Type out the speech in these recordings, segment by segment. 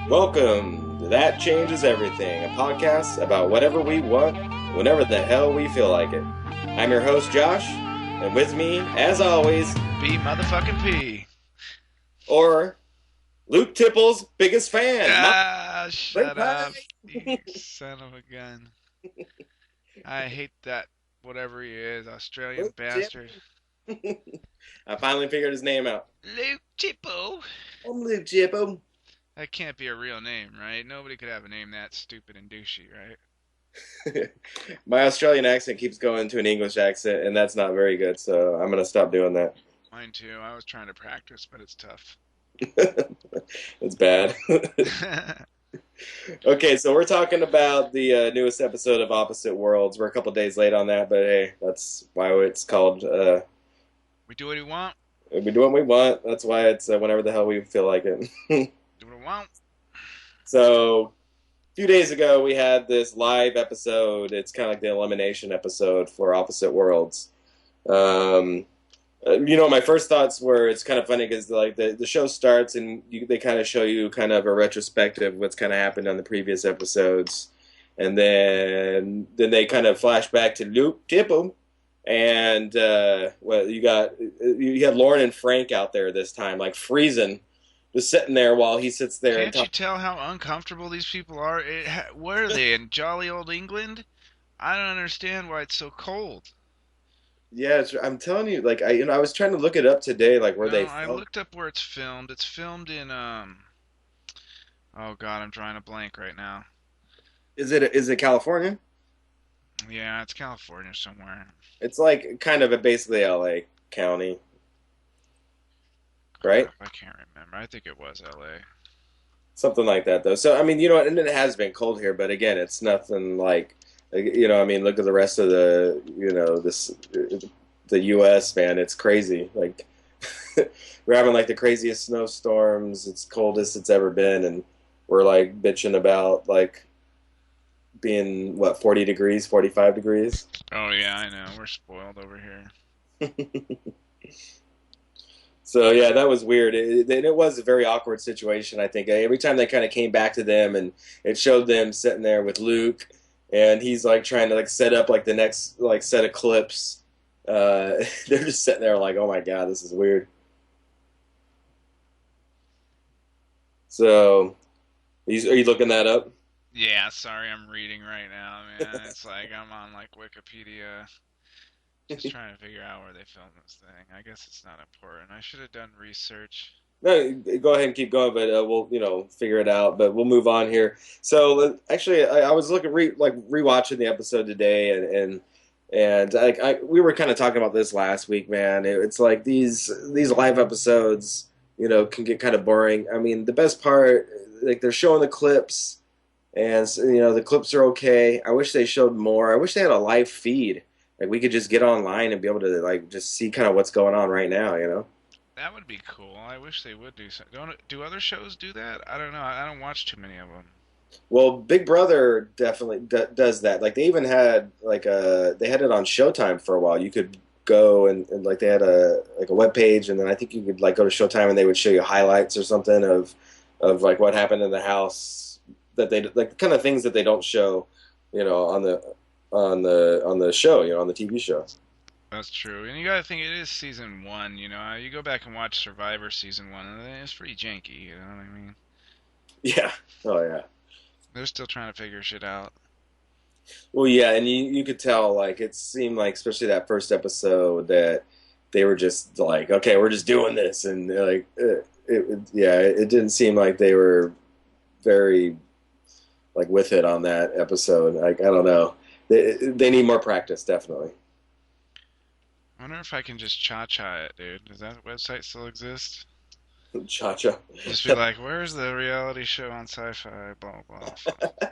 Welcome to That Changes Everything, a podcast about whatever we want, whenever the hell we feel like it. I'm your host, Josh, and with me, as always, B motherfucking P. Or Luke Tipple's biggest fan. Shut up, you son of a gun. I hate that, whatever he is, Australian Luke bastard. I finally figured his name out. Luke Tipple. I'm Luke Tipple. That can't be a real name, right? Nobody could have a name that stupid and douchey, right? My Australian accent keeps going to an English accent, and that's not very good, so I'm going to stop doing that. Mine too. I was trying to practice, but it's tough. It's bad. Okay, so we're talking about the newest episode of Opposite Worlds. We're a couple days late on that, but hey, that's why it's called... we do what we want. We do what we want. That's why it's whenever the hell we feel like it. Do what we want. So, a few days ago, we had this live episode. It's kind of like the elimination episode for Opposite Worlds. My first thoughts were it's kind of funny because like the show starts and they kind of show you kind of a retrospective of what's kind of happened on the previous episodes, and then they kind of flash back to Luke Tipple, and you had Lauren and Frank out there this time, like freezing, just sitting there while he sits there. Can't you tell how uncomfortable these people are? Where are they, in jolly old England? I don't understand why it's so cold. Yeah, I'm telling you, like I was trying to look it up today, like where they. I looked up where it's filmed. It's filmed in Oh God, I'm drawing a blank right now. Is it California? Yeah, it's California somewhere. It's like kind of basically LA County, right? I can't remember. I think it was LA. Something like that, though. So I mean, and it has been cold here, but again, it's nothing like. I mean, look at the rest of the U.S., man. It's crazy. Like, we're having, like, the craziest snowstorms. It's coldest it's ever been, and we're, like, bitching about, like, being, 40 degrees, 45 degrees? Oh, yeah, I know. We're spoiled over here. So, yeah, that was weird. It was a very awkward situation, I think. Every time they kind of came back to them, and it showed them sitting there with Luke, and he's like trying to like set up like the next like set of clips. They're just sitting there like, oh my god, this is weird. So, are you looking that up? Yeah, sorry, I'm reading right now, man. It's like I'm on like Wikipedia, just trying to figure out where they filmed this thing. I guess it's not important. I should have done research. No, go ahead and keep going, but we'll figure it out. But we'll move on here. So actually, I was rewatching the episode today, and we were kind of talking about this last week, man. It's like these live episodes, can get kind of boring. I mean, the best part, like they're showing the clips, and the clips are okay. I wish they showed more. I wish they had a live feed, like we could just get online and be able to like just see kind of what's going on right now. That would be cool. I wish they would do so. Do other shows do that? I don't know. I don't watch too many of them. Well, Big Brother definitely does that. Like they even had they had it on Showtime for a while. You could go and like they had a web page, and then I think you could like go to Showtime and they would show you highlights or something of like what happened in the house, that they like the kind of things that they don't show, on the show, on the TV show. That's true. And you gotta think it is season 1, You go back and watch Survivor season 1, and it's pretty janky, you know what I mean? Yeah. Oh, yeah. They're still trying to figure shit out. Well, yeah, and you could tell, like, it seemed like, especially that first episode, that they were just like, okay, we're just doing this. And, like, it didn't seem like they were very, like, with it on that episode. Like, I don't know. They need more practice, definitely. I wonder if I can just cha-cha it, dude. Does that website still exist? Cha-cha. Just be like, where's the reality show on Sci-Fi? Blah, blah, blah.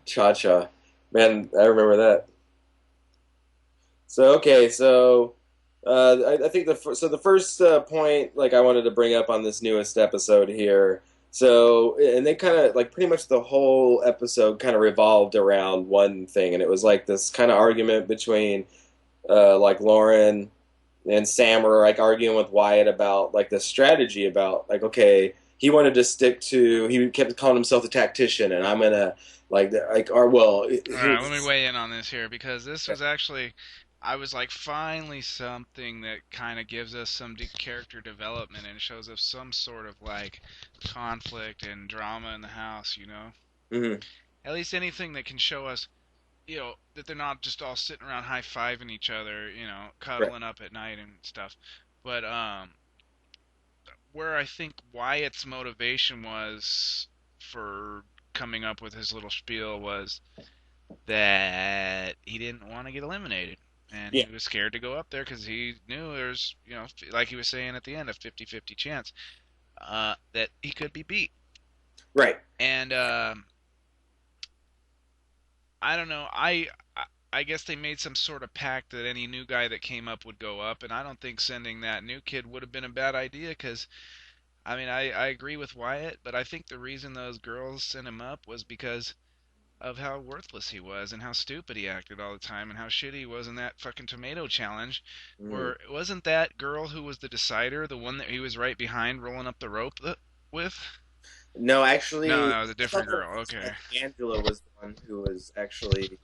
Cha-cha. Man, I remember that. So, okay, I think the first point, like, I wanted to bring up on this newest episode here. So, and they kind of, like, pretty much the whole episode kind of revolved around one thing, and it was, like, this kind of argument between... like Lauren and Sam were like arguing with Wyatt about like the strategy about like, okay, he wanted to stick to. He kept calling himself the tactician, and I'm gonna or well, All he right, let me was. weigh in on this here because this was actually, I was like, finally something that kind of gives us some character development and shows us some sort of like conflict and drama in the house, you know? Mhm, At least anything that can show us, that they're not just all sitting around high-fiving each other, right. cuddling up at night and stuff. But where I think Wyatt's motivation was for coming up with his little spiel was that he didn't want to get eliminated. And Yeah. he was scared to go up there because he knew there's, like he was saying at the end, a 50-50 chance that he could be beat. Right. And I don't know. I guess they made some sort of pact that any new guy that came up would go up, and I don't think sending that new kid would have been a bad idea because I mean I agree with Wyatt, but I think the reason those girls sent him up was because of how worthless he was and how stupid he acted all the time and how shitty he was in that fucking tomato challenge. Mhm. Where wasn't that girl who was the decider the one that he was right behind rolling up the rope with? No, No, actually, that was a I thought different that girl. Okay. Angela was the one who was actually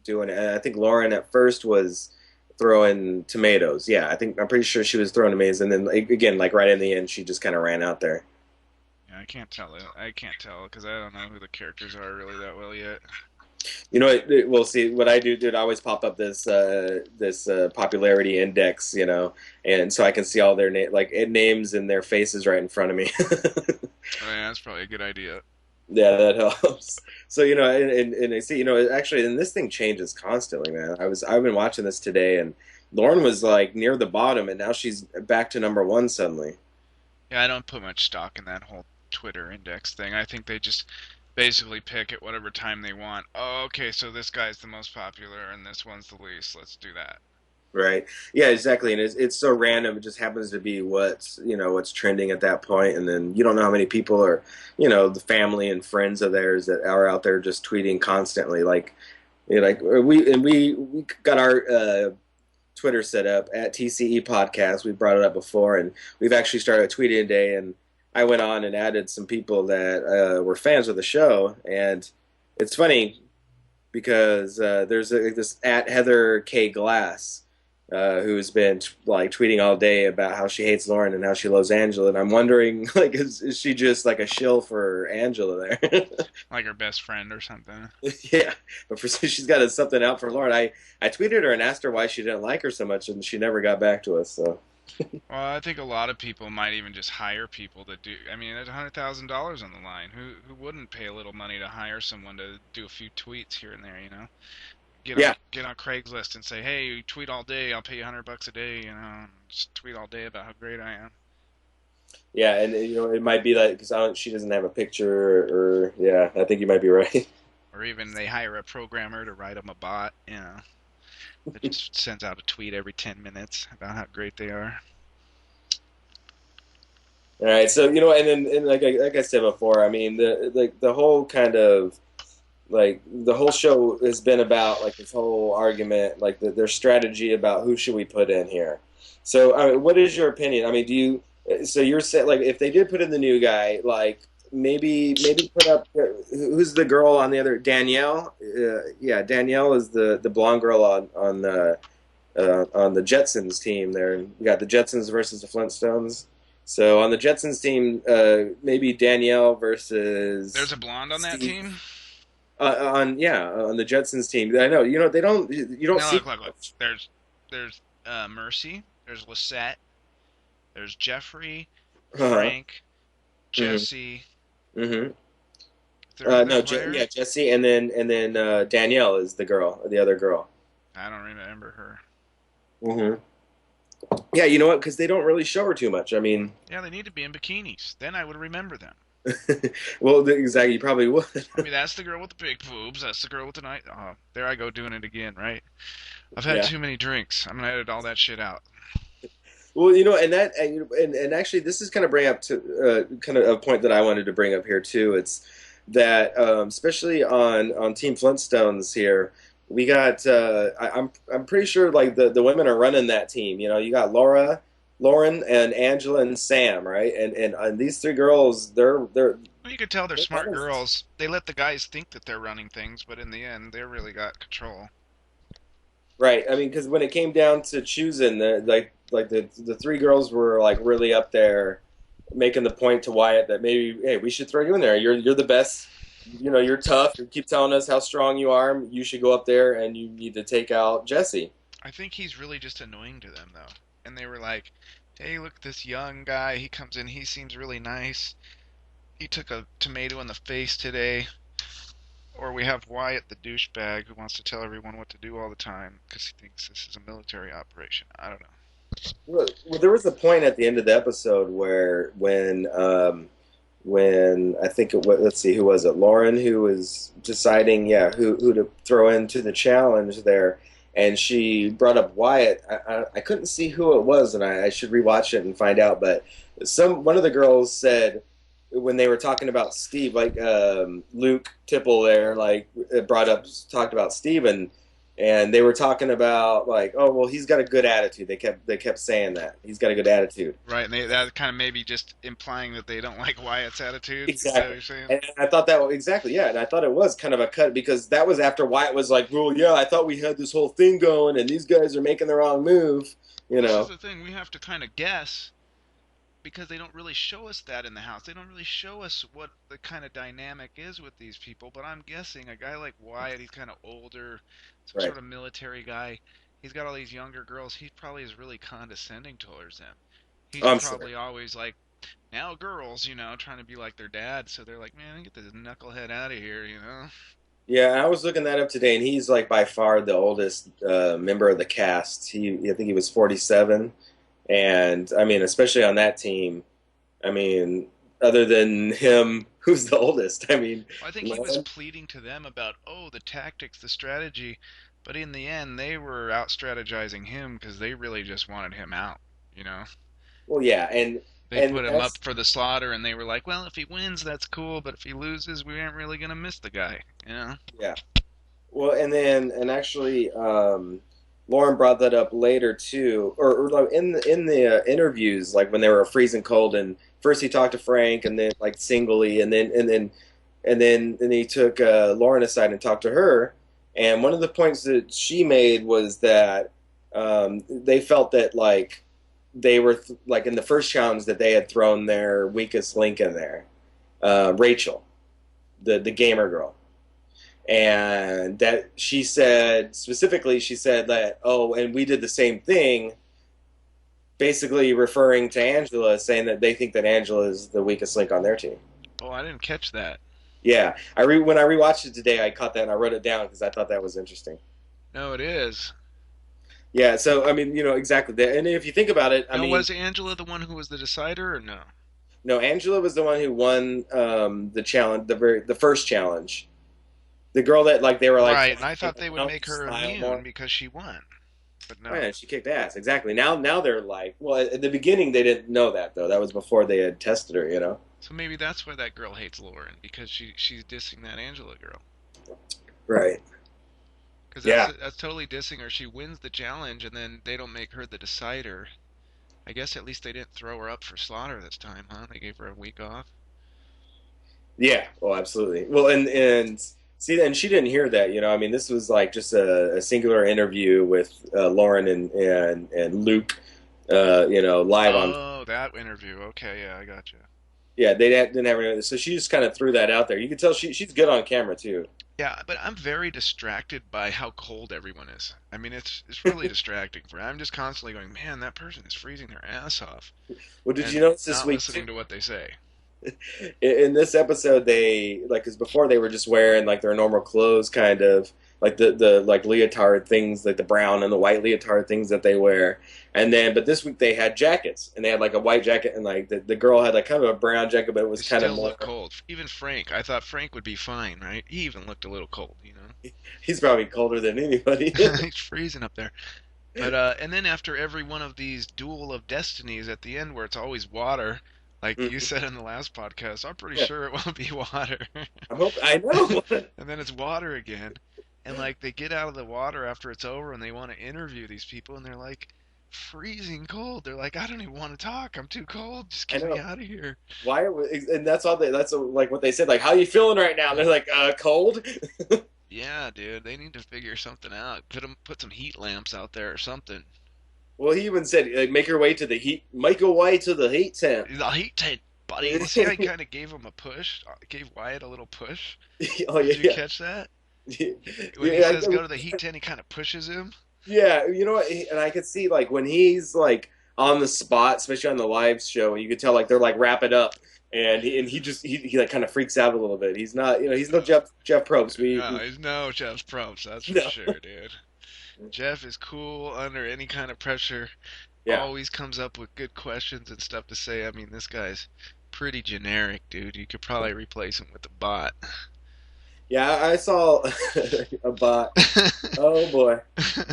doing it. And I think Lauren at first was throwing tomatoes. Yeah, I'm pretty sure she was throwing tomatoes, and then again, like right in the end, she just kind of ran out there. Yeah, I can't tell it. I can't tell because I don't know who the characters are really that well yet. You know what? We'll see. What I do, dude, I always pop up this popularity index, and so I can see all their names and their faces right in front of me. Oh yeah, that's probably a good idea. Yeah, that helps. So and I see, actually, and this thing changes constantly, man. I've been watching this today, and Lauren was like near the bottom, and now she's back to number one suddenly. Yeah, I don't put much stock in that whole Twitter index thing. I think they just basically pick at whatever time they want. Oh, okay, so this guy's the most popular and this one's the least. Let's do that. Right. Yeah, exactly. And it's so random. It just happens to be what's trending at that point. And then you don't know how many people are, the family and friends of theirs that are out there just tweeting constantly. We got our Twitter set up at TCE Podcast. We brought it up before, and we've actually started tweeting today. And I went on and added some people that were fans of the show. And it's funny because there's this at Heather K Glass who's been tweeting all day about how she hates Lauren and how she loves Angela, and I'm wondering is she just like a shill for Angela there? Like her best friend or something. Yeah, but she's got something out for Lauren. I tweeted her and asked her why she didn't like her so much, and she never got back to us. So Well, I think a lot of people might even just hire people that do. I mean, there's $100,000 on the line. Who wouldn't pay a little money to hire someone to do a few tweets here and there? yeah, Get on Craigslist and say, hey, you tweet all day, I'll pay you $100 a day. Just tweet all day about how great I am. yeah, and it might be like because she doesn't have a picture, or yeah, I think you might be right. Or even they hire a programmer to write them a bot, that just sends out a tweet every 10 minutes about how great they are. All right, so and then like I said before, I mean the whole kind of the whole show has been about this whole argument, their strategy about who should we put in here. So, I mean, what is your opinion? I mean, do you? So you're saying if they did put in the new guy, maybe put up who's the girl on the other Danielle? Yeah, Danielle is the blonde girl on the Jetsons team. There, we got the Jetsons versus the Flintstones. So on the Jetsons team, maybe Danielle versus There's a blonde on that Steve. team? On the Jetsons team. I know they don't you don't No, see look. much. There's Mercy. There's Lisette. There's Jeffrey, Uh-huh. Frank, hmm Jesse. hmm Is there another No, player? yeah, Jesse, and then Danielle is the other girl. I don't remember her. hmm Yeah, you know what? Because they don't really show her too much. I mean, Yeah, they need to be in bikinis. Then I would remember them. well, exactly. You probably would. I mean, that's the girl with the big boobs. That's the girl with the night. Oh, there I go doing it again, right? I've had Yeah. too many drinks. I'm gonna edit all that shit out. Well, and actually, this is kind of bring up to kind of a point that I wanted to bring up here too. It's that especially on Team Flintstones here, we got I'm pretty sure the women are running that team. You got Laura, Lauren and Angela and Sam, right? And these three girls, Well, you could tell they're they're smart honest. girls. They let the guys think that they're running things, but in the end, they really got control. Right. I mean, because when it came down to choosing, the three girls were like really up there, making the point to Wyatt that maybe, hey, we should throw you in there. You're the best. You know, you're tough. You keep telling us how strong you are. You should go up there and you need to take out Jesse. I think he's really just annoying to them, though. And they were like, hey, look at this young guy. He comes in, he seems really nice. He took a tomato in the face today. Or we have Wyatt, the douchebag, who wants to tell everyone what to do all the time because he thinks this is a military operation. I don't know. Well, there was a point at the end of the episode where when I think let's see, who was it? Lauren, who was deciding, yeah, who to throw into the challenge there, and she brought up Wyatt. I couldn't see who it was, and I should rewatch it and find out. But one of the girls said when they were talking about Steve, like Luke Tipple there, like brought up talked about Steve, and they were talking about like, oh well, he's got a good attitude. They kept saying that he's got a good attitude. Right, and that kind of maybe just implying that they don't like Wyatt's attitude. Is that what Exactly. you're saying? And I thought that exactly, yeah. And I thought it was kind of a cut because that was after Wyatt was like, "Well, yeah, I thought we had this whole thing going, and these guys are making the wrong move." Well, You this is know. the thing. We have to kind of guess because they don't really show us that in the house. They don't really show us what the kind of dynamic is with these people. But I'm guessing a guy like Wyatt, he's kind of older, some Right. sort of military guy. He's got all these younger girls. He probably is really condescending towards them. He's Oh, I'm sure. probably always like, now girls, trying to be like their dad. So they're like, man, get this knucklehead out of here. Yeah, I was looking that up today, and he's like by far the oldest member of the cast. I think he was 47, and I mean, especially on that team. I mean, other than him, who's the oldest? I mean, I think he was Lauren. pleading to them about, oh, the tactics, the strategy, but in the end, they were out strategizing him because they really just wanted him out. You know, Well, yeah, and they and put him up that's for the slaughter, and they were like, well, if he wins, that's cool, but if he loses, we aren't really gonna miss the guy. You know? yeah. Well, and actually, Lauren brought that up later too, or like in the interviews, like when they were freezing cold, and first he talked to Frank, and then like singly, and then he took Lauren aside and talked to her, and one of the points that she made was that they felt that like they were like in the first challenge that they had thrown their weakest link in there, Rachel, the gamer girl, and that she said specifically, she said that, oh, and we did the same thing, basically referring to Angela, saying that they think that Angela is the weakest link on their team. Oh, I didn't catch that. Yeah, when I rewatched it today, I caught that and I wrote it down because I thought that was interesting. No, it is. Yeah, so I mean, exactly that. And if you think about it, I No, mean, was Angela the one who was the decider, or no? no, Angela was the one who won the challenge, the first challenge. The girl that like they were like, Right, and I thought they would "No, make her smile immune more." because she won, but Oh, no. yeah, she kicked ass. Exactly. Now they're like, well, at the beginning they didn't know that though. That was before they had tested her. So maybe that's why that girl hates Lauren because she's dissing that Angela girl. Right. Because Yeah. that's totally dissing her. She wins the challenge, and then they don't make her the decider. I guess at least they didn't throw her up for slaughter this time, huh? They gave her a week off. Yeah. Well, absolutely. Well, and see, and she didn't hear that. I mean, this was like just a singular interview with Lauren and Luke. Live on. Oh, that interview. Okay, yeah, I gotcha. Yeah, they didn't have any. So she just kind of threw that out there. You can tell she's good on camera too. Yeah, but I'm very distracted by how cold everyone is. I mean, it's really distracting for. I'm just constantly going, man, that person is freezing their ass off, Well, did you and notice this not week too? listening to what they say. In this episode they like because before they were just wearing like their normal clothes, kind of like the like leotard things, like the brown and the white leotard things that they wear, and then but this week they had jackets, and they had like a white jacket, and like the girl had like kind of a brown jacket, but it They was kind of still more. look cold. Even Frank, I thought Frank would be fine, right? He even looked a little cold. He's probably colder than anybody. He's freezing up there. But and then after every one of these duel of destinies at the end where it's always water, like you Mhm. said in the last podcast, I'm pretty Yeah, sure it will be water. I know. And then it's water again. And like they get out of the water after it's over and they want to interview these people and they're like, freezing cold. They're like, I don't even want to talk. I'm too cold. Just I get me know. out of here. And that's all that's like what they said. Like, how you feeling right now? And they're like, cold. Yeah, dude, they need to figure something out. Put some heat lamps out there or something. Well, he even said, make your way to the heat, make your way to the heat tent. The heat tape, buddy. You see how he kind of gave him a push? Gave Wyatt a little push? Oh Did you yeah, catch that? yeah, When he yeah. says go to the heat tent, he kind of pushes him. Yeah, you know what? And I could see like when he's like on the spot, especially on the live show, you could tell like they're like wrap it up, and he just he like kind of freaks out a little bit. He's not, he's no Jeff Probst. No, he's no Jeff Probst, that's for No, sure, dude. Jeff is cool under any kind of pressure. yeah, Always comes up with good questions and stuff to say. I mean, this guy's pretty generic, dude. You could probably replace him with a bot. yeah. I saw a bot. Oh boy.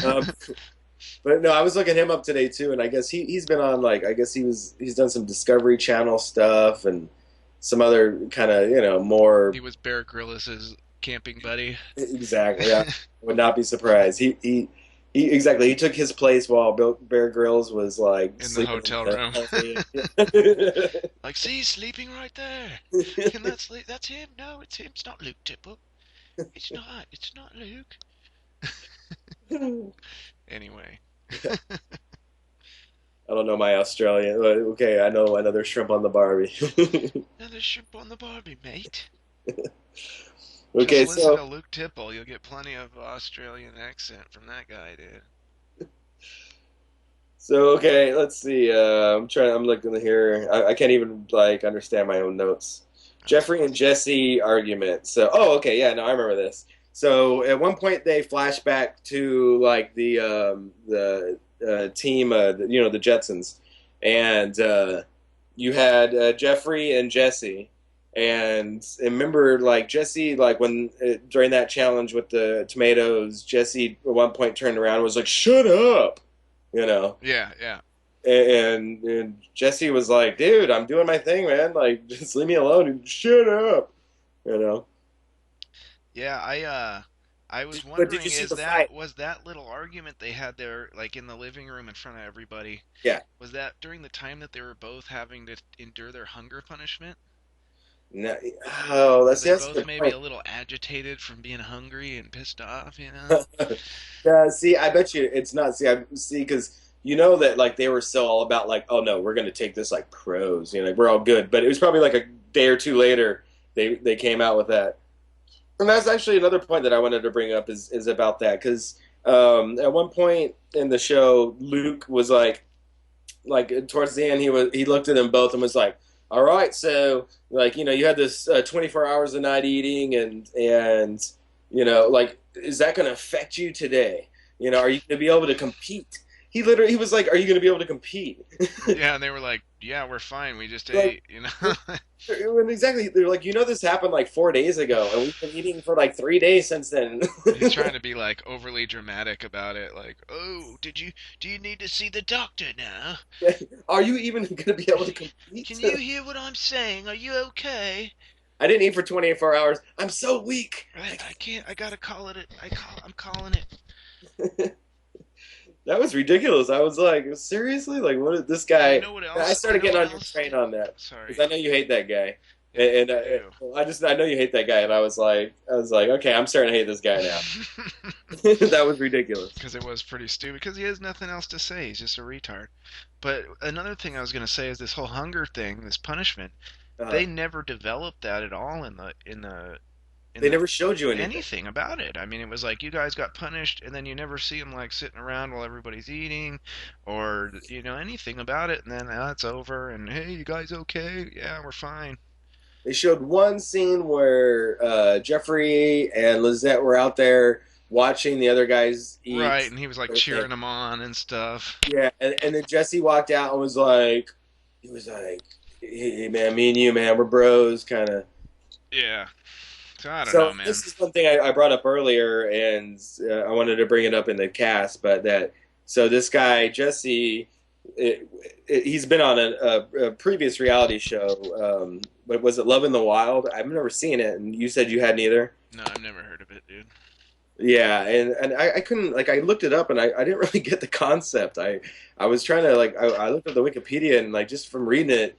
Um, but no, I was looking him up today too, and I guess he's been on like I guess he's done some Discovery Channel stuff and some other kind of more He was Bear Grylls' camping buddy. exactly. Yeah, would not be surprised. He exactly. He took his place while Bear Grylls was like In the sleeping hotel in room. the Like, see, he's sleeping right there. Can that sleep? That's him. No, it's him. It's not Luke Tipple. It's not. It's not Luke. Anyway. I don't know my Australian. But okay, I know another shrimp on the Barbie. Another shrimp on the Barbie, mate. Okay, Just listen to so Luke Tipple. You'll get plenty of Australian accent from that guy, dude. okay, let's see. I'm looking here. I can't even like understand my own notes. Jeffrey and Jesse argument. So, okay, yeah, no, I remember this. So at one point they flash back to like the team, the Jetsons, and you had Jeffrey and Jesse, and remember like Jesse like when during that challenge with the tomatoes, Jesse at one point turned around and was like, "Shut up," you know. Yeah, yeah. And Jesse was like, "Dude, I'm doing my thing, man. Like, just leave me alone and shut up." You know. Yeah, I was But did wondering you see is the that fight? was that little argument they had there like in the living room in front of everybody, Yeah. was that during the time that they were both having to endure their hunger punishment? No, oh, Were they that's a both good maybe point. a little agitated from being hungry and pissed off, you know? See, I bet you it's not. See, because you know that like they were so all about like, oh no, we're gonna take this like pros, like we're all good. But it was probably like a day or two later they came out with that. And that's actually another point that I wanted to bring up is about that because at one point in the show, Luke was like towards the end he looked at them both and was like, all right, so like you had this 24 hours of not eating and like is that going to affect you today? Are you going to be able to compete? He was like, are you going to be able to compete? Yeah, and they were like, "Yeah, we're fine. We just Like ate," you know? exactly, they're like, this happened like 4 days ago and we've been eating for like 3 days since then. He's trying to be like overly dramatic about it, like, "Oh, do you need to see the doctor now? Are you even going to be able to compete? Can you hear what I'm saying? Are you okay?" I didn't eat for 24 hours. I'm so weak. I can't. I gotta call it. I'm calling it. That was ridiculous. I was like, seriously? Like, what is this And you guy? know what I else? You started know getting what on your else? train on that Sorry. because I know you hate that guy, Yeah, and I do. I know you hate that guy, and I was like, okay, I'm starting to hate this guy now. That was ridiculous. Because it was pretty stupid. Because he has nothing else to say. He's just a retard. But another thing I was gonna say is this whole hunger thing, this punishment. Uh, They never developed that at all in they the never showed you anything. anything about it. I mean, it was like you guys got punished, and then you never see them like sitting around while everybody's eating, or anything about it. And then it's over, and hey, you guys okay? Yeah, we're fine. They showed one scene where Jeffrey and Lizette were out there watching the other guys Right, eat. and he was like cheering them on and stuff. Yeah, and then Jesse walked out and he was like, hey man, me and you, man, we're bros, kind of. Yeah. So I don't know, So man. this is one thing I brought up earlier, and I wanted to bring it up in the cast, but so this guy Jesse, he's been on a previous reality show. But was it Love in the Wild? I've never seen it, and you said you hadn't either. No, I've never heard of it, dude. Yeah, and I couldn't like I looked it up and I didn't really get the concept. I was trying to like I looked at the Wikipedia and like just from reading it,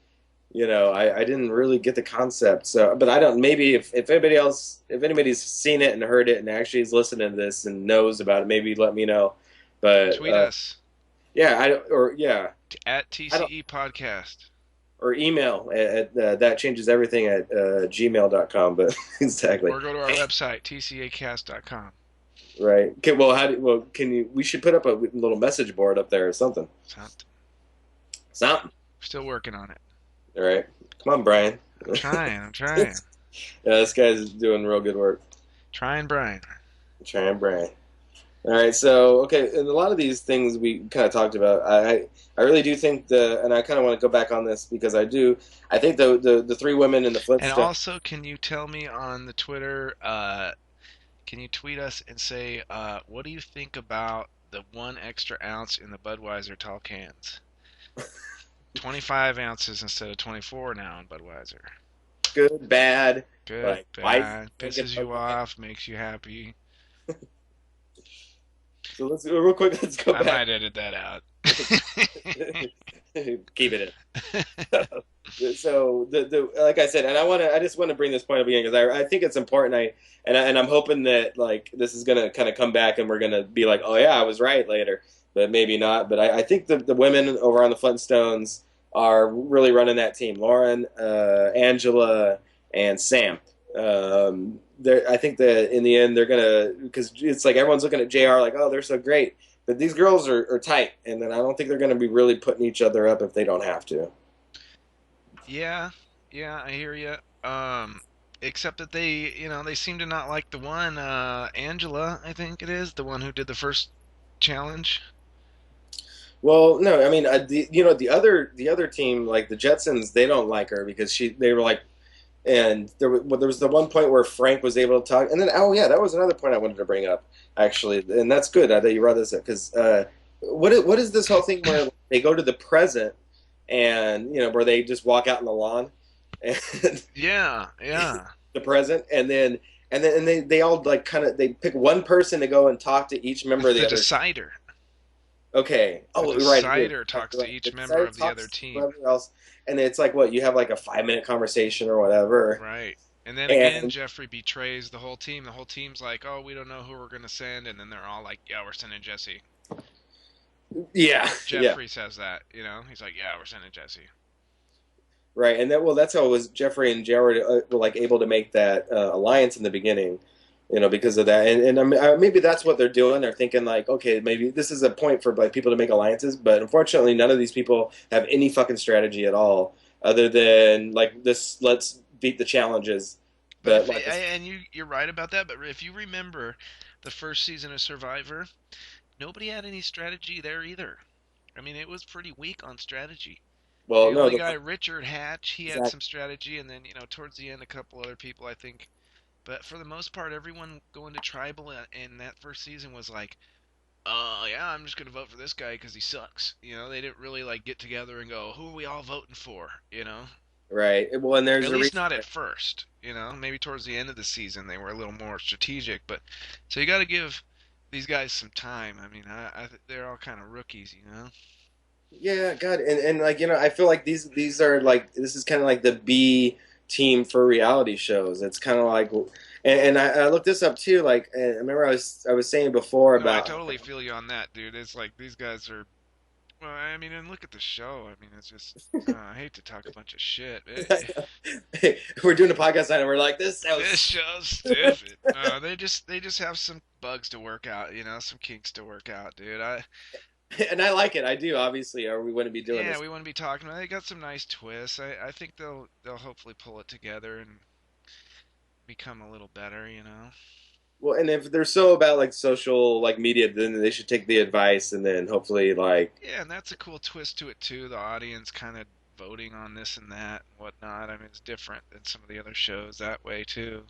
I didn't really get the concept. So, but I don't. Maybe if anybody else, if anybody's seen it and heard it and actually is listening to this and knows about it, maybe let me know. But Tweet us yeah, I or yeah, at I don't TCE Podcast. or email at that changes everything at gmail.com. But exactly Or go to our website, tcacast.com. right. Okay, well, can you? We should put up a little message board up there or something. Something. Something. Still working on it. All right, come on, Brian. I'm trying. I'm Yeah, trying. this guy's doing real good work. Trying, Brian. Trying, Brian. All right, so okay, and a lot of these things we kind of talked about. I really do think and I kind of want to go back on this because I think the three women in the And Flintstones. also, can you tell me on the Twitter, can you tweet us and say, what do you think about the 1 extra ounce in the Budweiser tall cans? 25 ounces instead of 24 now in Budweiser. Good, bad, Good, like why do you bad, drink it? pisses you off, makes you happy. So let's real quick. Let's go I back. might edit that out. Keep it in. So the like I said, and I just want to bring this point up again because I think it's important. I'm hoping that like this is gonna kind of come back and we're gonna be like, oh yeah, I was right later, but maybe not. But I think the women over on the Flintstones are really running that team. Lauren, Angela, and Sam. I think that in the end they're gonna because it's like everyone's looking at JR like, oh, they're so great, but these girls are tight, and then I don't think they're gonna be really putting each other up if they don't have to. Yeah, yeah, I hear you. Except that they seem to not like the one, Angela, I think it is, the one who did the first challenge. Well, no, I mean, the other team, like the Jetsons, they don't like her because they were like, and there was the one point where Frank was able to talk, and then oh yeah, that was another point I wanted to bring up actually, and that's good that you brought this up because what is this whole thing where they go to the present and where they just walk out in the lawn and Yeah, yeah. the present and they all like kind of they pick one person to go and talk to each member of The the other. decider. Okay. The Oh, right. It is. decider Right, talks to right. The each member decidor of the other talks to team. whoever else, and it's like what you have like a 5 minute conversation or whatever, Right. And then again, and Jeffrey betrays the whole team. The whole team's like, "Oh, we don't know who we're gonna send," and then they're all like, "Yeah, we're sending Jesse." yeah, yeah, Jeffrey says that, he's like, "Yeah, we're sending Jesse." right. And that's how it was. Jeffrey and Jared were like able to make that alliance in the beginning, because of that. And I mean, maybe that's what they're doing. They're thinking like, okay, maybe this is a point for like people to make alliances, but unfortunately, none of these people have any fucking strategy at all, other than like this. Let's beat the challenges. But But if like, and you're right about that. But if you remember the first season of Survivor, nobody had any strategy there either. I mean, it was pretty weak on strategy. well, The no, only guy, Richard Hatch, he had exactly. some strategy, and then towards the end, a couple other people, I think. But for the most part, everyone going to tribal in that first season was like, yeah, I'm just gonna vote for this guy because he sucks. They didn't really like get together and go, who are we all voting for? Right. Well, and there's At a least reason. not at first. Maybe towards the end of the season they were a little more strategic. But so you got to give these guys some time. I mean, they're all kind of rookies. Yeah, God, and like I feel like these are like this is kind of like the B team for reality shows. It's kind of like, and I looked this up too. Like, and I remember I was saying before No, I about totally feel you on that, dude. It's like these guys are. Well, I mean, and look at the show. I mean, it's just. I hate to talk a bunch of shit. we're doing a podcast and we're like this This sounds. show's stupid. They just have some bugs to work out. Some kinks to work out, dude. And I like it. I do obviously, or we wouldn't be doing Yeah, this. we want to be talking about. They got some nice twists. I think they'll hopefully pull it together and become a little better. Well, and if they're so about like social like media, then they should take the advice and then hopefully like Yeah, and that's a cool twist to it too. The audience kind of voting on this and that and whatnot. I mean, it's different than some of the other shows that way too.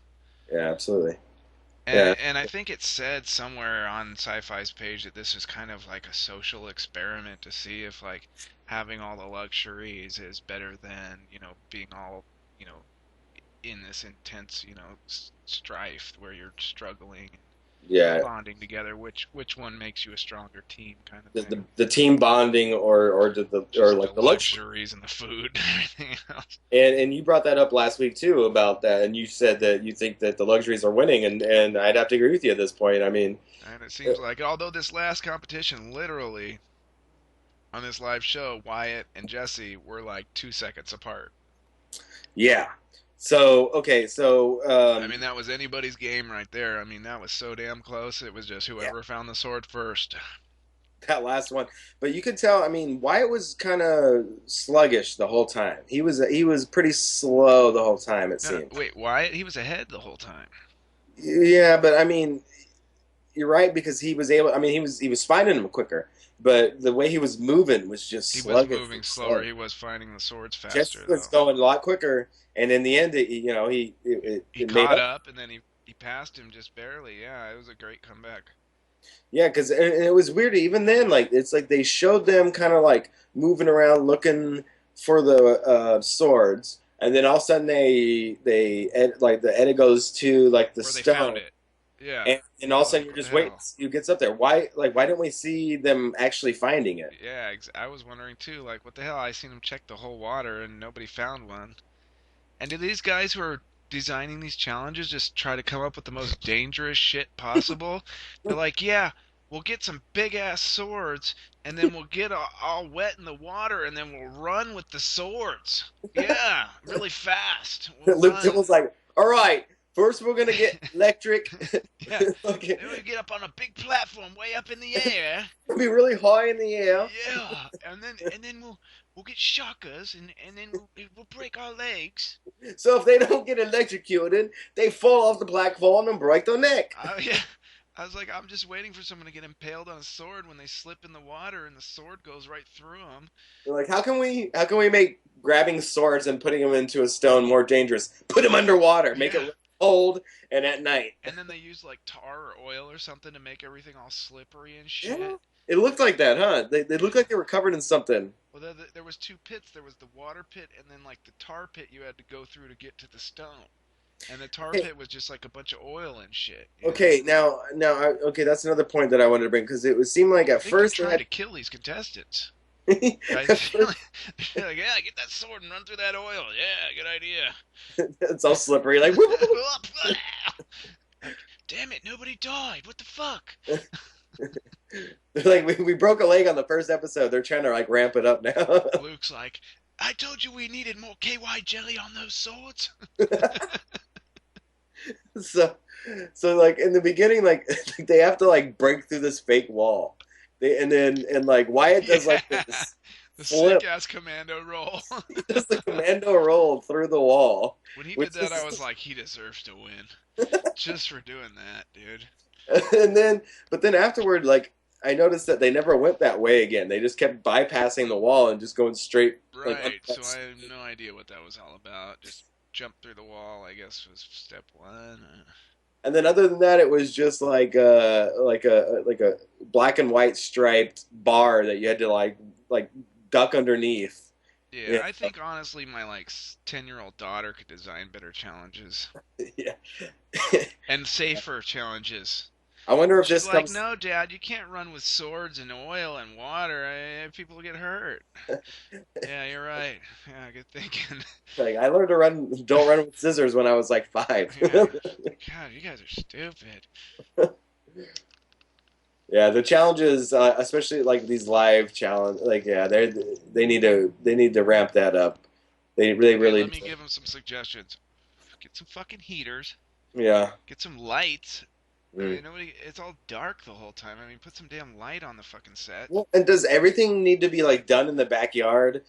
yeah, absolutely. Yeah. And I think it said somewhere on Sci-Fi's page that this is kind of like a social experiment to see if like having all the luxuries is better than being all in this intense strife where you're struggling. Yeah, bonding together. Which one makes you a stronger team, kind of the, thing. the team bonding or Just the like the luxury. luxuries and the food and everything else. And you brought that up last week too about that, and you said that you think that the luxuries are winning, and I'd have to agree with you at this point. I mean, And it seems like, although this last competition, literally on this live show, Wyatt and Jesse were like 2 seconds apart. yeah. So okay, so I mean, that was anybody's game right there. I mean, that was so damn close. It was just yeah, whoever found the sword first. that last one. But you could tell. I mean, Wyatt was kind of sluggish the whole time. He was pretty slow the whole time. It No, seemed. wait, Wyatt? He was ahead the whole time. Yeah, but I mean, you're right because he was able. I mean, he was finding him quicker, but the way he was moving was just He was sluggish moving and slower. slow. He was finding the swords Jesse faster, was though. going a lot quicker, and in the end, he He it made caught up. up, and then he passed him just barely. Yeah, it was a great comeback. Yeah, because and it was weird. Even then, like it's like they showed them kind of like moving around looking for the swords, and then all of a sudden like the edit goes to like the Where they found stone, it. Yeah. and all I of a was sudden like, you're what the just waiting hell? to see who gets up there. Why didn't we see them actually finding it? Yeah, I was wondering too, like, what the hell? I seen him check the whole water, and nobody found one. And do these guys who are designing these challenges just try to come up with the most dangerous shit possible? They're like, yeah, we'll get some big ass swords, and then we'll get all wet in the water, and then we'll run with the swords. Yeah, really fast. We'll Luke run. was like, "All right, first we're gonna get electric. Yeah. Okay, Then we get up on a big platform way up in the air. it'll be really high in the air. Yeah, and then we'll get shockers, and then we'll break our legs. So if they don't get electrocuted, they fall off the platform and break their neck." Yeah. I was like, I'm just waiting for someone to get impaled on a sword when they slip in the water and the sword goes right through them. They're like, how can we make grabbing swords and putting them into a stone more dangerous? Put them underwater, make Yeah. it cold and at night. And then they use like tar or oil or something to make everything all slippery and Yeah, shit. it looked like that, huh? They looked Yeah. like they were covered in something. Well, there was two pits. There was the water pit and then like the tar pit you had to go through to get to the stone. And the tar Okay, pit was just like a bunch of oil and shit. Yeah. okay, okay, that's another point that I wanted to bring because it would seem like I at think they're first they trying had to kill these contestants. Right? at first They're like, yeah, get that sword and run through that oil. Yeah, good idea. it's all slippery, like Like, damn it, nobody died. What the fuck? like we broke a leg on the first episode. They're trying to like ramp it up now. Luke's like, I told you we needed more KY jelly on those swords. so so like in the beginning, like they have to like break through this fake wall. And like Wyatt does Yeah, like this the sick flip. ass commando roll. He does the commando roll through the wall, When he did which that, I is was like, he deserves to win just for doing that, dude. and then but then afterward, like I noticed that they never went that way again. They just kept bypassing the wall and just going straight like Right. So I have no idea what that was all about. Just jump through the wall, I guess, was step one. and then other than that, it was just like a black and white striped bar that you had to like duck underneath. Yeah, Yeah, I think honestly, my like 10-year-old daughter could design better challenges yeah. and safer challenges. I wonder if She's this like, comes. no, Dad, you can't run with swords and oil and water. People get hurt. Yeah, you're right. Yeah, good thinking. Like I learned to don't run with scissors when I was like 5. Yeah. God, you guys are stupid. Yeah, the challenges, especially like these live challenge, like yeah, they need to ramp that up. They Okay, really let me give them some suggestions. Get some fucking heaters. yeah. Get some lights. I Mm. mean, it's all dark the whole time. I mean, put some damn light on the fucking set. Well, and does everything need to be like done in the backyard,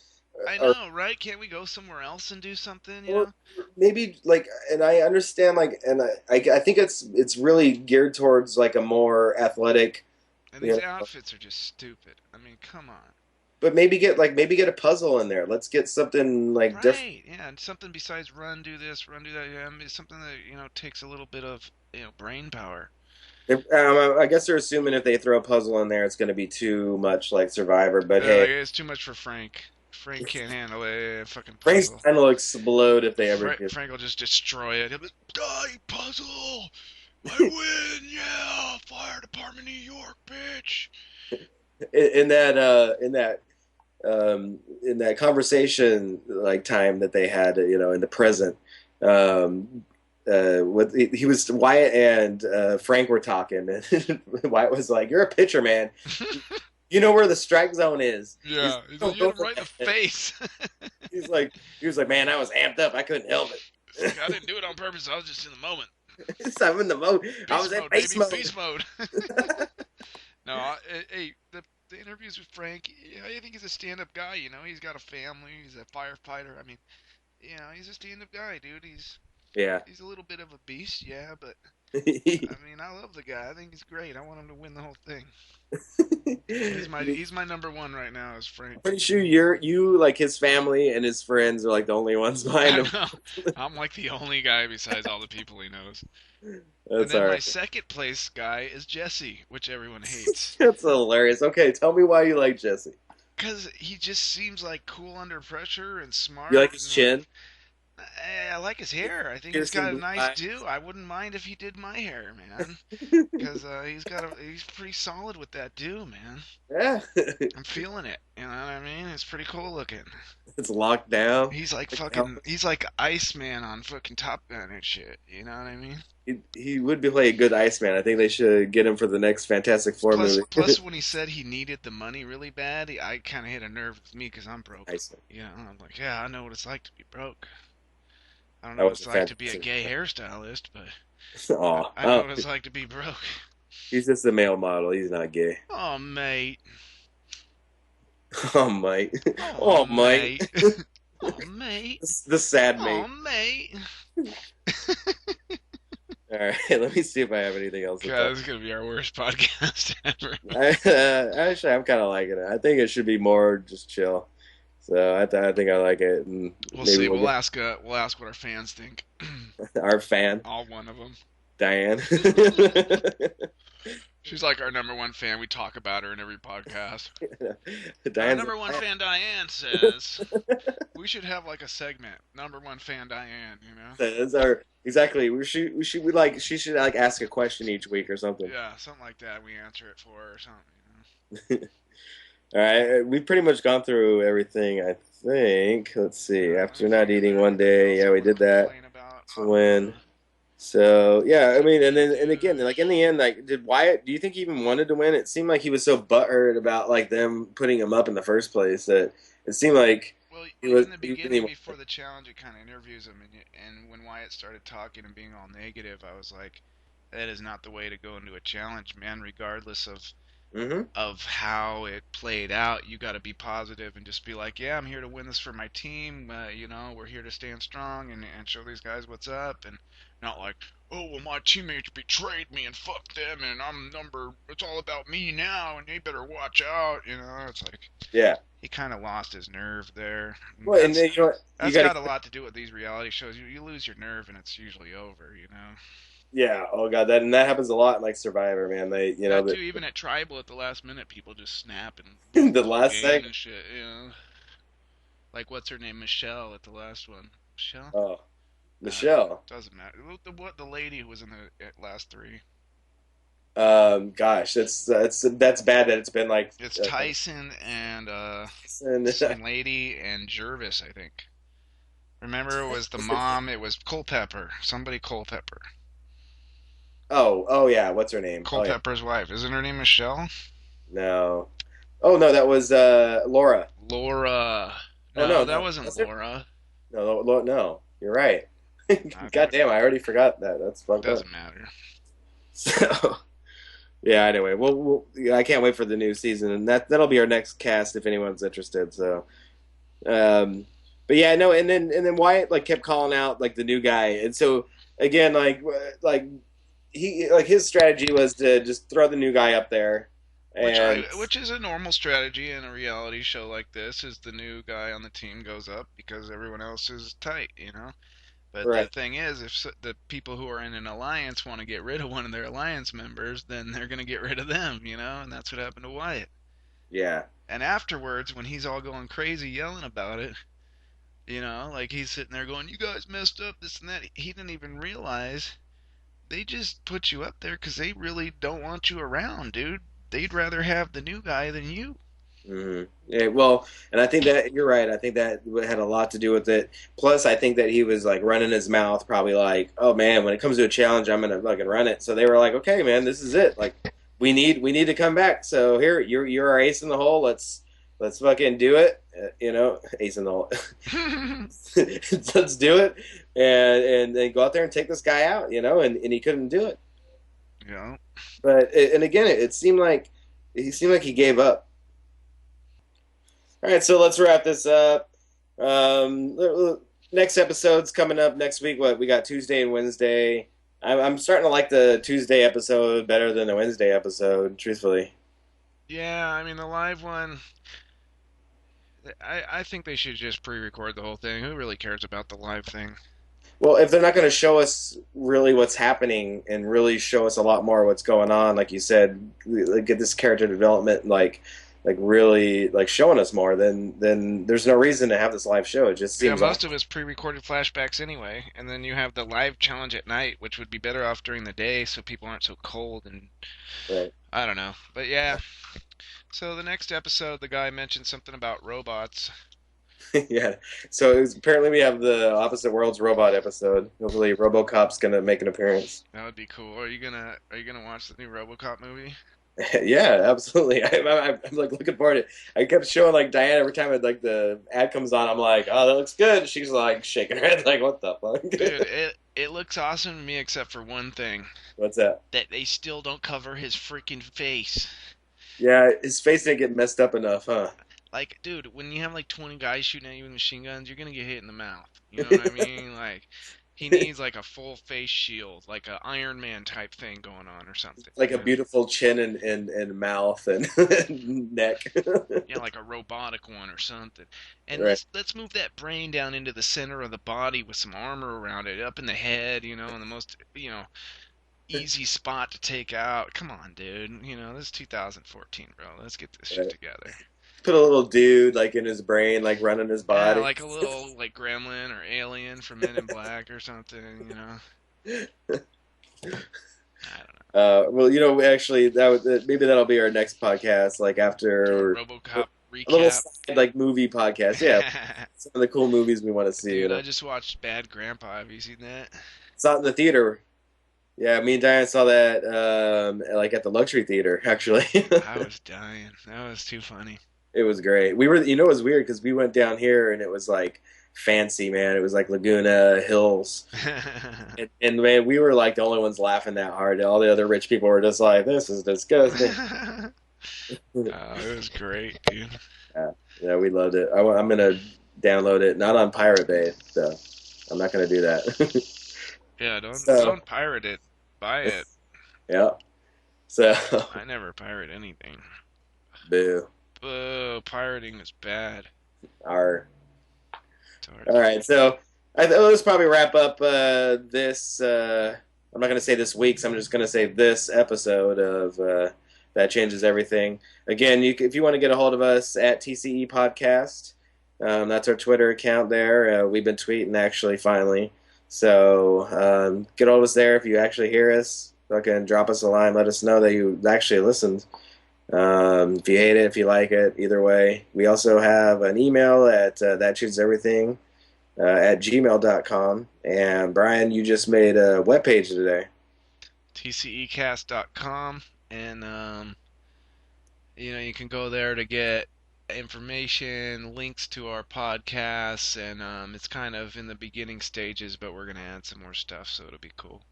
I or know, right? Can't we go somewhere else and do something, you or know? maybe like? And I understand like, and I think it's really geared towards like a more athletic, And you these know. outfits are just stupid. I mean, come on. But maybe get a puzzle in there. Let's get something like different. Right, yeah, and something besides run, do this, run, do that. Yeah, I mean, something that, takes a little bit of, brain power. I guess they're assuming if they throw a puzzle in there, it's going to be too much like Survivor. But hey, It's too much for Frank. Frank can't handle a fucking Frank's puzzle. channel will explode if they ever get. Frank will just destroy it. He'll be, die, puzzle! I win, yeah, fire department, New York, bitch. In that in that conversation like time that they had, in the present, with he was Wyatt and Frank were talking, and Wyatt was like, "You're a pitcher, man. You know where the strike zone is." He's Yeah, he's like, like, "Don't you go hit him for right in the that." face. He's like, "Man, I was amped up. I couldn't help It's like, I didn't do it on purpose. I was just in the moment. it." I'm in the mode. I was Beast in mode, base baby, mode. beast mode. No, hey, the interviews with Frank, yeah, I think he's a stand-up guy. You know, he's got a family. He's a firefighter. I mean, you know, he's a stand-up guy, dude. Yeah. He's a little bit of a beast, yeah, but I mean, I love the guy. I think he's great. I want him to win the whole thing. He's my number one right now is Frank. Pretty sure you like his family and his friends are like the only ones behind I him. know. I'm like the only guy besides all the people he knows. And That's then all my right. second place guy is Jesse, which everyone hates. That's hilarious. Okay, tell me why you like Jesse. Because he just seems like cool under pressure and You like smart his and like chin? I like his hair. I think he's Piercing got a blue nice eyes. do. I wouldn't mind if he did my hair, man. Because he's pretty solid with that do, man. Yeah. I'm feeling it. You know what I mean? It's pretty cool looking. It's locked down. He's like Like fucking. He's like Iceman on fucking Top Gun and shit. You know what I mean? he would be play a good Iceman. I think they should get him for the next Fantastic Four Plus, movie. plus, when he said he needed the money really bad, I kind of hit a nerve with me because I'm broke. Iceman. You know, I'm like, yeah, I know what it's like to be broke. I don't know That what was a it's like to be a fantastic. gay hairstylist, but Aw. I know Oh, what it's like to be broke. he's just a male model. He's not gay. Oh, mate. Oh, Mike. Oh, Oh, Mike. mate. Oh, mate. The sad Oh, mate. mate. All right, let me see if I have anything else to God, talk. this is gonna be our worst podcast ever. Actually, I'm kind of liking it. I think it should be more just chill. So I think I like it, and We'll maybe see. we'll We'll ask what our fans think. get our fan, All one of them. Diane. She's like our number one fan. We talk about her in every podcast. Our Diane's number one like, fan, Diane, says we should have like a segment. Number one fan, Diane. You know? that's our exactly. She should like ask a question each week or something. Yeah, something like that. We answer it for her or something. All right, we've pretty much gone through everything. I think. Let's see. After not eating one day, yeah, we did that. To win. So yeah, I mean, and again, like in the end, like did Wyatt? Do you think he even wanted to win? It seemed like he was so butthurt about like them putting him up in the first place that it seemed like Well, he was. in the He didn't beginning, even, before the challenge, it kind of interviews him, and when Wyatt started talking and being all negative, I was like, that is not the way to go into a challenge, man. Regardless hmm of how it played out, you got to be positive and just be like, yeah, I'm here to win this for my team. You know, we're here to stand strong and show these guys what's up, and not like, oh, well, my teammates betrayed me and fuck them, and it's all about me now, and they better watch out. You know, it's like Yeah. he kind of lost his nerve there. Well, and then, you That's got got a to. lot to do with these reality shows. You lose your nerve and it's usually over. You know. Yeah. Oh God, that happens a lot in like Survivor, man. They, That too. Even at Tribal, at the last minute, people just snap and lose the the whole last game segment. and shit. You know. Like what's her name, Michelle, at the last one. Michelle. Oh, Michelle. Doesn't matter. The lady who was in the last three. Gosh, that's bad that it's been like. It's Tyson and And, some lady and Jervis, I think. Remember, it was the mom. It was Culpepper. Somebody Culpepper. oh yeah, what's her name? Oh yeah, Culpepper's wife. Isn't her name Michelle? no. Oh no, that was Laura. Laura. Oh No, no, that no, wasn't was it? Laura. No, no, you're right. Okay. God damn, I already forgot that. That's fucked up. Doesn't matter. So, yeah. Anyway, yeah, I can't wait for the new season, and that'll be our next cast if anyone's interested. So, um, but yeah, no, and then Wyatt like kept calling out like the new guy, and so again, like he like his strategy was to just throw the new guy up there, and Which is a normal strategy in a reality show like this. Is the new guy on the team goes up because everyone else is tight, you know. But the right, thing is, if the people who are in an alliance want to get rid of one of their alliance members, then they're going to get rid of them, you know? And that's what happened to Wyatt. yeah, And afterwards, when he's all going crazy yelling about it, you know, like he's sitting there going, you guys messed up, this and that, he didn't even realize they just put you up there because they really don't want you around, dude. They'd rather have the new guy than you. Yeah, well, and I think that you're right. I think that had a lot to do with it. Plus, I think that he was like running his mouth, probably like, "Oh man, when it comes to a challenge, I'm gonna fucking run it." So they were like, "Okay, man, this is it. Like, we need to come back. So here, you're our ace in the hole. Let's fucking do it. Ace in the hole. Let's do it, and go out there and take this guy out. And he couldn't do it. Yeah. But and again, it seemed like he gave up. All right, so let's wrap this up. Next episode's coming up next week. What we got Tuesday and Wednesday. I'm starting to like the Tuesday episode better than the Wednesday episode, truthfully. Yeah, I mean the live one. I think they should just pre-record the whole thing. Who really cares about the live thing? Well, if they're not going to show us really what's happening and really show us a lot more what's going on, like you said, get this character development, like really like showing us more, then there's no reason to have this live show. It just seems most of it's pre-recorded flashbacks anyway, and then you have the live challenge at night, which would be better off during the day so people aren't so cold and right. I don't know. But yeah. So the next episode, the guy mentioned something about robots. Yeah. So apparently we have the Opposite Worlds robot episode. Hopefully RoboCop's gonna make an appearance. That would be cool. Are you gonna watch the new RoboCop movie? Yeah, absolutely. I'm like looking forward to it. I kept showing like Diane every time like the ad comes on. I'm like, oh, that looks good. She's like shaking her head like, what the fuck? Dude, it looks awesome to me except for one thing. What's that? That they still don't cover his freaking face. Yeah, his face didn't get messed up enough, huh? Like, dude, when you have like 20 guys shooting at you with machine guns, you're gonna get hit in the mouth. You know what I mean? Like, he needs like a full face shield, like a Iron Man type thing going on or something. Like a beautiful chin and mouth and neck. Yeah, like a robotic one or something. And Right. let's move that brain down into the center of the body with some armor around it, up in the head, in the most, easy spot to take out. Come on, dude. This is 2014, bro. Let's get this shit Right. together. Put a little dude like in his brain, like running his body. Yeah, like a little like gremlin or alien from Men in Black or something, I don't know. Well, actually, maybe that'll be our next podcast, like after RoboCop a little recap. side, like movie podcast. Yeah, some of the cool movies we want to see. Dude, I just watched Bad Grandpa. Have you seen that? Saw it in the theater. Yeah, me and Diane saw that like at the luxury theater. Actually, I was dying. That was too funny. it was great. We were, it was weird because we went down here and it was like fancy, man. It was like Laguna Hills, and man, we were like the only ones laughing that hard. All the other rich people were just like, "This is disgusting." It was great, dude. Yeah, we loved it. I'm gonna download it, not on Pirate Bay, so I'm not gonna do that. Yeah, don't pirate it. Buy it. Yeah. So. I never pirate anything. Boo. Boo, pirating is bad. All right, so let's probably wrap up this. I'm not going to say this week's. I'm just going to say this episode of That Changes Everything. Again, if you want to get a hold of us at TCE Podcast, that's our Twitter account there. We've been tweeting actually finally. So get hold of us there if you actually hear us. Fucking drop us a line. Let us know that you actually listened. If you hate it, if you like it, either way. We also have an email at thatchooseverything at gmail.com. And Brian, you just made a webpage today. tcecast.com. And, you can go there to get information, links to our podcasts, and it's kind of in the beginning stages, but we're going to add some more stuff, so it'll be cool.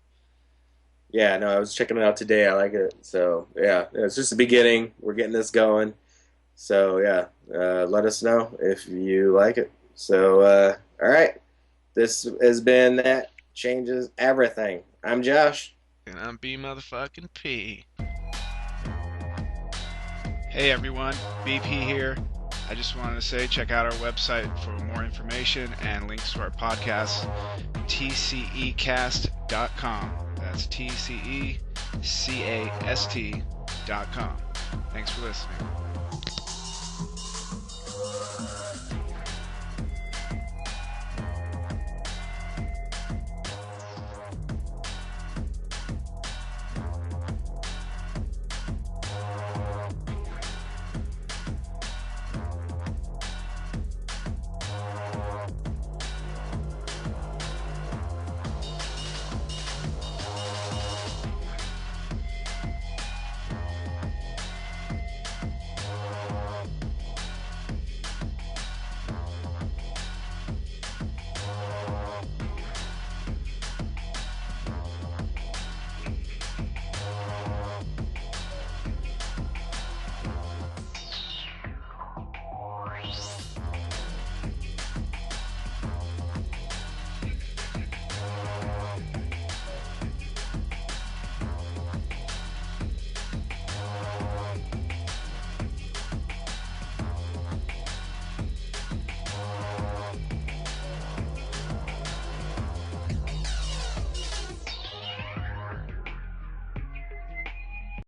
Yeah, no, I was checking it out today. I like it. So, yeah, it's just the beginning. We're getting this going. So, yeah, let us know if you like it. So, all right. This has been That Changes Everything. I'm Josh. And I'm B motherfucking P. Hey everyone, BP here. I just wanted to say check out our website for more information and links to our podcast, tcecast.com. That's tcecast.com. Thanks for listening.